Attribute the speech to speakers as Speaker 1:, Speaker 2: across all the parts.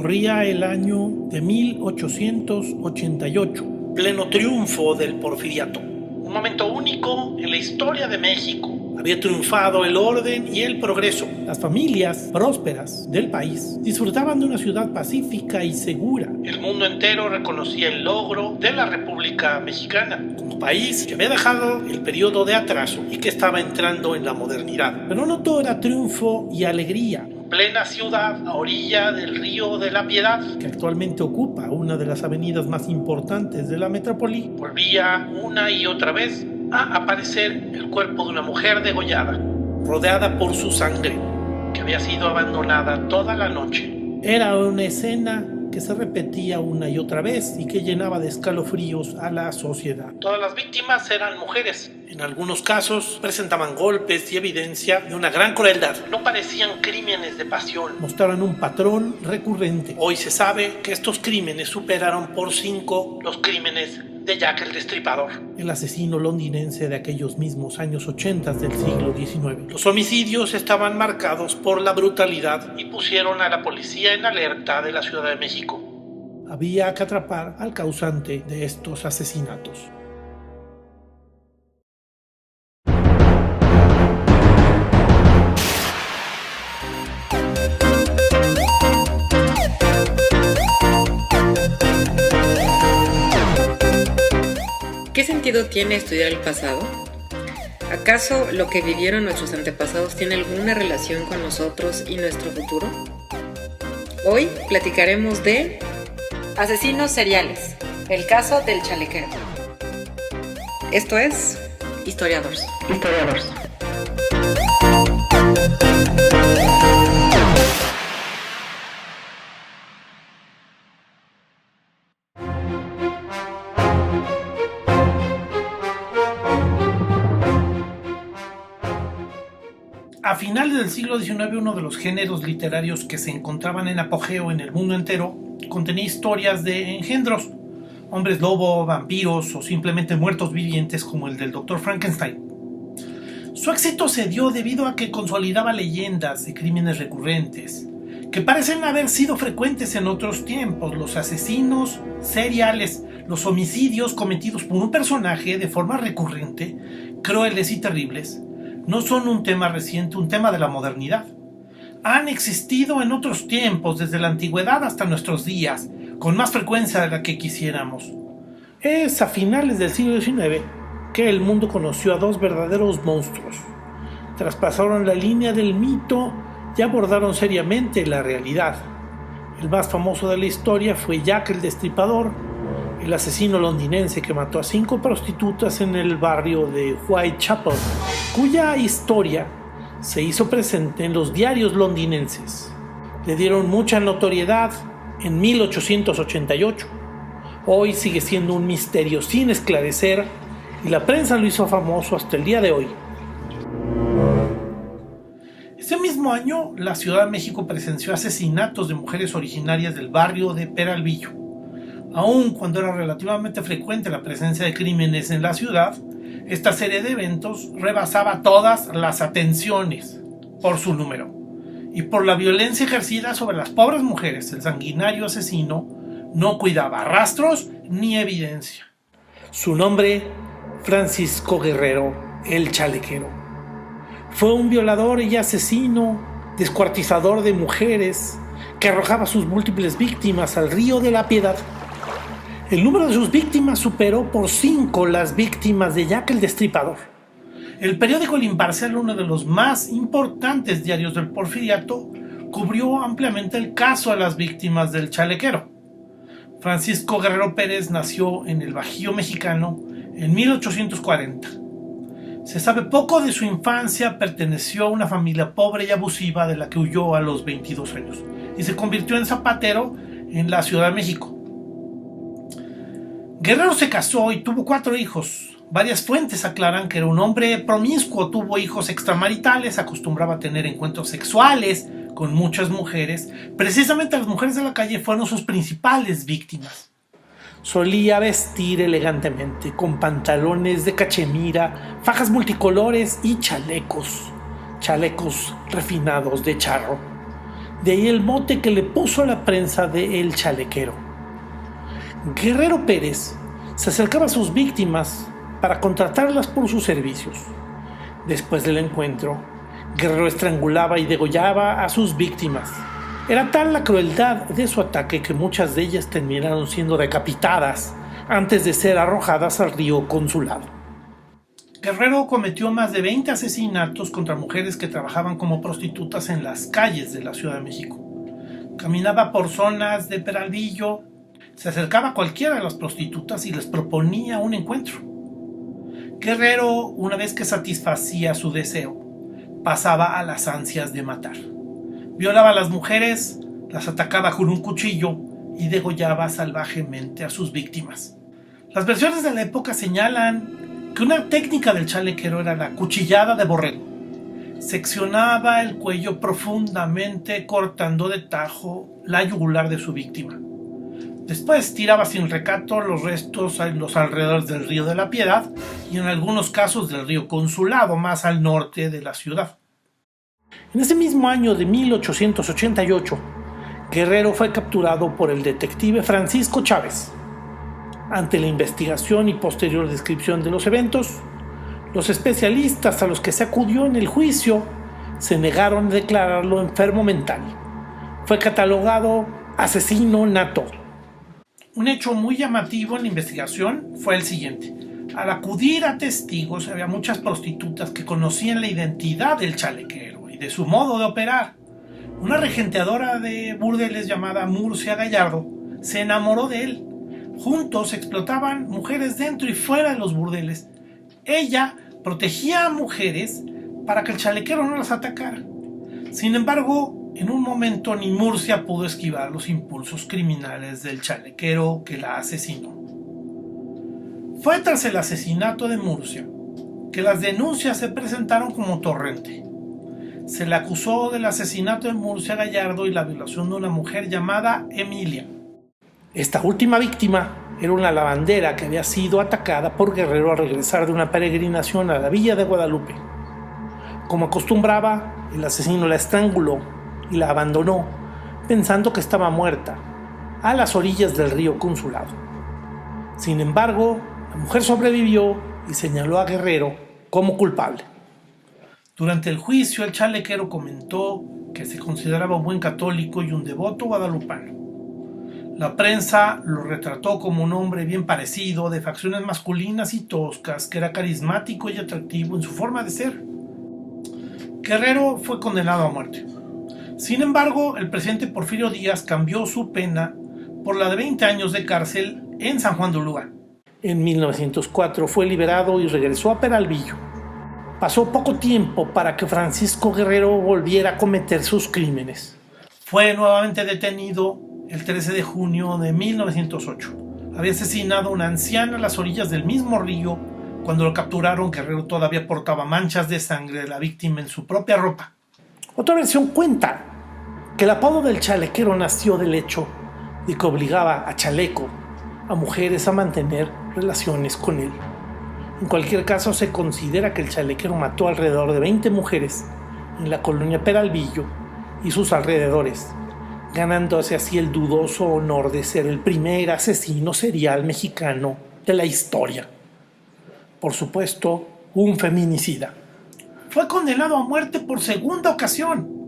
Speaker 1: Corría el año de 1888, pleno triunfo del porfiriato. Un momento único en la historia de México. Había triunfado el orden y el progreso. Las familias prósperas del país disfrutaban de una ciudad pacífica y segura. El mundo entero reconocía el logro de la República Mexicana como país que había dejado el periodo de atraso y que estaba entrando en la modernidad. Pero no todo era triunfo y alegría. Plena ciudad, a orilla del río de la Piedad, que actualmente ocupa una de las avenidas más importantes de la metrópoli, volvía una y otra vez a aparecer el cuerpo de una mujer degollada, rodeada por su sangre, que había sido abandonada toda la noche. Era una escena que se repetía una y otra vez y que llenaba de escalofríos a la sociedad. Todas las víctimas eran mujeres. En algunos casos presentaban golpes y evidencia de una gran crueldad. No parecían crímenes de pasión. Mostraban un patrón recurrente. Hoy se sabe que estos crímenes superaron por 5 los crímenes de Jack el Destripador, el asesino londinense de aquellos mismos años 80 del siglo XIX. Los homicidios estaban marcados por la brutalidad y pusieron a la policía en alerta de la Ciudad de México. Había que atrapar al causante de estos asesinatos.
Speaker 2: ¿Qué sentido tiene estudiar el pasado? ¿Acaso lo que vivieron nuestros antepasados tiene alguna relación con nosotros y nuestro futuro? Hoy platicaremos de asesinos seriales, el caso del chalequero. Esto es Historiadores.
Speaker 1: A finales del siglo XIX, uno de los géneros literarios que se encontraban en apogeo en el mundo entero contenía historias de engendros, hombres lobo, vampiros o simplemente muertos vivientes como el del Dr. Frankenstein. Su éxito se dio debido a que consolidaba leyendas de crímenes recurrentes, que parecen haber sido frecuentes en otros tiempos. Los asesinos seriales, los homicidios cometidos por un personaje de forma recurrente, crueles y terribles, no son un tema reciente, un tema de la modernidad. Han existido en otros tiempos, desde la antigüedad hasta nuestros días, con más frecuencia de la que quisiéramos. Es a finales del siglo XIX que el mundo conoció a dos verdaderos monstruos. Traspasaron la línea del mito y abordaron seriamente la realidad. El más famoso de la historia fue Jack el Destripador, el asesino londinense que mató a 5 prostitutas en el barrio de Whitechapel, cuya historia se hizo presente en los diarios londinenses. Le dieron mucha notoriedad en 1888. Hoy sigue siendo un misterio sin esclarecer y la prensa lo hizo famoso hasta el día de hoy. Ese mismo año, la Ciudad de México presenció asesinatos de mujeres originarias del barrio de Peralvillo. Aun cuando era relativamente frecuente la presencia de crímenes en la ciudad, esta serie de eventos rebasaba todas las atenciones por su número y por la violencia ejercida sobre las pobres mujeres. El sanguinario asesino no cuidaba rastros ni evidencia. Su nombre, Francisco Guerrero, el Chalequero. Fue un violador y asesino, descuartizador de mujeres, que arrojaba sus múltiples víctimas al río de la Piedad. El número de sus víctimas superó por 5 las víctimas de Jack el Destripador. El periódico El Imparcial, uno de los más importantes diarios del porfiriato, cubrió ampliamente el caso a las víctimas del chalequero. Francisco Guerrero Pérez nació en el Bajío mexicano en 1840. Se sabe poco de su infancia. Perteneció a una familia pobre y abusiva de la que huyó a los 22 años y se convirtió en zapatero en la Ciudad de México. Guerrero se casó y tuvo 4 hijos. Varias fuentes aclaran que era un hombre promiscuo, tuvo hijos extramaritales, acostumbraba a tener encuentros sexuales con muchas mujeres. Precisamente las mujeres de la calle fueron sus principales víctimas. Solía vestir elegantemente, con pantalones de cachemira, fajas multicolores y chalecos refinados de charro. De ahí el mote que le puso la prensa de El Chalequero. Guerrero Pérez se acercaba a sus víctimas para contratarlas por sus servicios. Después del encuentro, Guerrero estrangulaba y degollaba a sus víctimas. Era tal la crueldad de su ataque que muchas de ellas terminaron siendo decapitadas antes de ser arrojadas al río Consulado. Guerrero cometió más de 20 asesinatos contra mujeres que trabajaban como prostitutas en las calles de la Ciudad de México. Caminaba por zonas de Peralvillo, se acercaba a cualquiera de las prostitutas y les proponía un encuentro. Guerrero, una vez que satisfacía su deseo, pasaba a las ansias de matar. Violaba a las mujeres, las atacaba con un cuchillo y degollaba salvajemente a sus víctimas. Las versiones de la época señalan que una técnica del chalequero era la cuchillada de borrego. Seccionaba el cuello profundamente, cortando de tajo la yugular de su víctima. Después tiraba sin recato los restos en los alrededores del río de la Piedad y en algunos casos del río Consulado, más al norte de la ciudad. En ese mismo año de 1888, Guerrero fue capturado por el detective Francisco Chávez. Ante la investigación y posterior descripción de los eventos, los especialistas a los que se acudió en el juicio se negaron a declararlo enfermo mental. Fue catalogado asesino nato. Un hecho muy llamativo en la investigación fue el siguiente. Al acudir a testigos había muchas prostitutas que conocían la identidad del chalequero y de su modo de operar. Una regenteadora de burdeles llamada Murcia Gallardo se enamoró de él. Juntos explotaban mujeres dentro y fuera de los burdeles. Ella protegía a mujeres para que el chalequero no las atacara. Sin embargo, en un momento ni Murcia pudo esquivar los impulsos criminales del chalequero que la asesinó. Fue tras el asesinato de Murcia que las denuncias se presentaron como torrente. Se le acusó del asesinato de Murcia Gallardo y la violación de una mujer llamada Emilia. Esta última víctima era una lavandera que había sido atacada por Guerrero al regresar de una peregrinación a la villa de Guadalupe. Como acostumbraba, el asesino la estranguló y la abandonó, pensando que estaba muerta, a las orillas del río Consulado. Sin embargo, la mujer sobrevivió y señaló a Guerrero como culpable. Durante el juicio, el chalequero comentó que se consideraba un buen católico y un devoto guadalupano. La prensa lo retrató como un hombre bien parecido, de facciones masculinas y toscas, que era carismático y atractivo en su forma de ser. Guerrero fue condenado a muerte. Sin embargo, el presidente Porfirio Díaz cambió su pena por la de 20 años de cárcel en San Juan de Ulúa. En 1904 fue liberado y regresó a Peralvillo. Pasó poco tiempo para que Francisco Guerrero volviera a cometer sus crímenes. Fue nuevamente detenido el 13 de junio de 1908. Había asesinado a una anciana a las orillas del mismo río. Cuando lo capturaron, Guerrero todavía portaba manchas de sangre de la víctima en su propia ropa. Otra versión cuenta que el apodo del chalequero nació del hecho de que obligaba a chaleco a mujeres a mantener relaciones con él. En cualquier caso, se considera que el chalequero mató alrededor de 20 mujeres en la colonia Peralvillo y sus alrededores, ganándose así el dudoso honor de ser el primer asesino serial mexicano de la historia. Por supuesto, un feminicida. Fue condenado a muerte por segunda ocasión.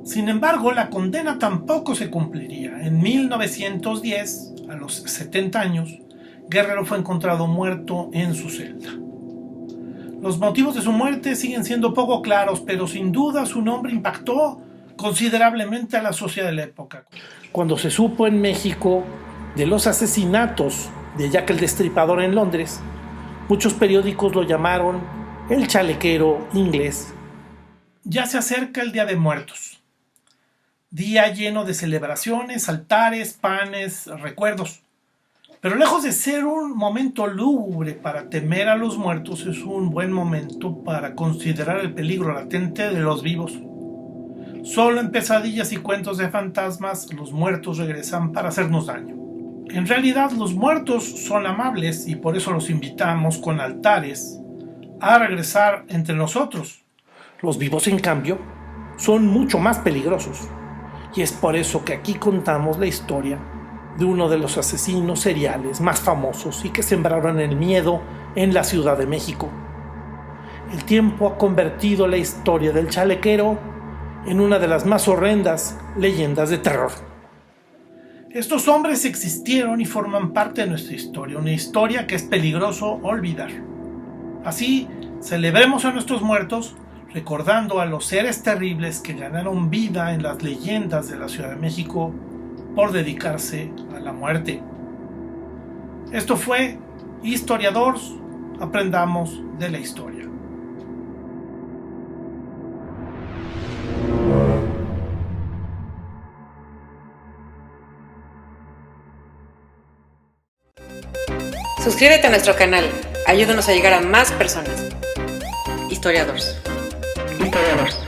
Speaker 1: Sin embargo, la condena tampoco se cumpliría. En 1910, a los 70 años, Guerrero fue encontrado muerto en su celda. Los motivos de su muerte siguen siendo poco claros, pero sin duda su nombre impactó considerablemente a la sociedad de la época. Cuando se supo en México de los asesinatos de Jack el Destripador en Londres, muchos periódicos lo llamaron el chalequero inglés. Ya se acerca el Día de Muertos. Día lleno de celebraciones, altares, panes, recuerdos. Pero lejos de ser un momento lúgubre para temer a los muertos, es un buen momento para considerar el peligro latente de los vivos. Solo en pesadillas y cuentos de fantasmas los muertos regresan para hacernos daño. En realidad los muertos son amables y por eso los invitamos con altares a regresar entre nosotros. Los vivos, en cambio, son mucho más peligrosos Y es por eso que aquí contamos la historia de uno de los asesinos seriales más famosos y que sembraron el miedo en la Ciudad de México. El tiempo ha convertido la historia del chalequero en una de las más horrendas leyendas de terror. Estos hombres existieron y forman parte de nuestra historia, una historia que es peligroso olvidar. Así, celebremos a nuestros muertos, recordando a los seres terribles que ganaron vida en las leyendas de la Ciudad de México por dedicarse a la muerte. Esto fue Historiadores, aprendamos de la historia.
Speaker 2: Suscríbete a nuestro canal, ayúdanos a llegar a más personas. Historiadores. Historiadores.